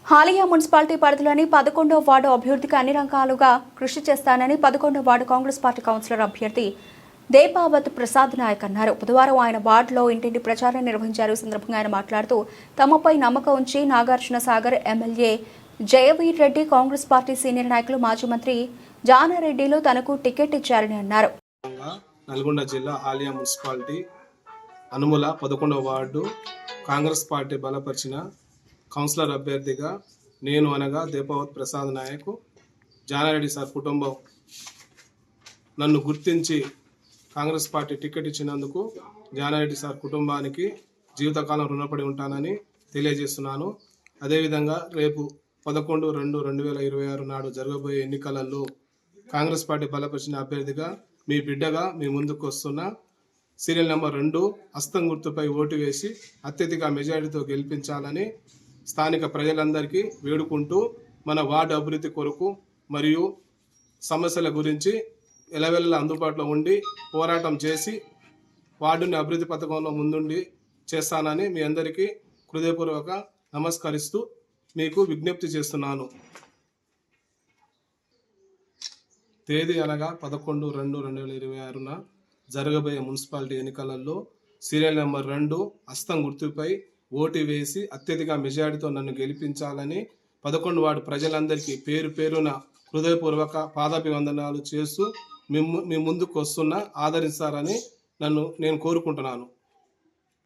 Haliya municipality పరిధిలోని 11వ ward అభివృద్ధికి అన్ని రకాలుగా కృషి చేస్తానని 11వ వార్డు కాంగ్రెస్ పార్టీ కౌన్సిలర్ అభ్యర్థి దేపావత్ ప్రసాద్ నాయక్ అన్నారు. బుధవారం ఆయన వార్డులో ఇంటింటి ప్రచారం నిర్వహించారు. సందర్భంగా ఆయన మాట్లాడుతూ తమపై నమ్మకం ఉంచి Nagarjuna Sagar MLA Jaiveer Reddy, Congress party senior నాయకులు మాజీ మంత్రి జానారెడ్డిలు తనకు టికెట్ ఇచ్చారని అన్నారు. నల్గొండ జిల్లా హాలియా మున్సిపాలిటీ అనుముల 11వ వార్డు కాంగ్రెస్ పార్టీ బలపరిచిన కౌన్సిలర్ అభ్యర్థిగా నేను అనగా దేపావత్ ప్రసాద్ నాయక్, జానారెడ్డి సార్ కుటుంబం నన్ను గుర్తించి కాంగ్రెస్ పార్టీ టికెట్ ఇచ్చినందుకు జానారెడ్డి సార్ కుటుంబానికి జీవితకాలం రుణపడి ఉంటానని తెలియజేస్తున్నాను. అదేవిధంగా రేపు 11/2/2026 నాడు జరగబోయే ఎన్నికలలో కాంగ్రెస్ పార్టీ బలపరిచిన అభ్యర్థిగా మీ బిడ్డగా మీ ముందుకు వస్తున్న సీరియల్ నెంబర్ 2 హస్తం గుర్తుపై ఓటు వేసి అత్యధిక మెజారిటీతో గెలిపించాలని స్థానిక ప్రజలందరికీ వేడుకుంటూ మన వార్డు అభివృద్ధి కొరకు మరియు సమస్యల గురించి ఎలవెల్ల అందుబాటులో ఉండి పోరాటం చేసి వార్డుని అభివృద్ధి పథకంలో ముందుండి చేస్తానని మీ అందరికీ హృదయపూర్వక నమస్కరిస్తూ మీకు విజ్ఞప్తి చేస్తున్నాను. తేదీ అనగా 11/2/2026 జరగబోయే మున్సిపాలిటీ ఎన్నికలలో సీరియల్ నెంబర్ 2 హస్తం గుర్తుపై ఓటు వేసి అత్యధిక మెజారిటీతో నన్ను గెలిపించాలని 11 వార్డు ప్రజలందరికీ పేరు పేరున హృదయపూర్వక పాదాభివందనాలు చేస్తూ మీ ముందుకు వస్తున్న ఆదరిస్తారని నేను కోరుకుంటున్నాను.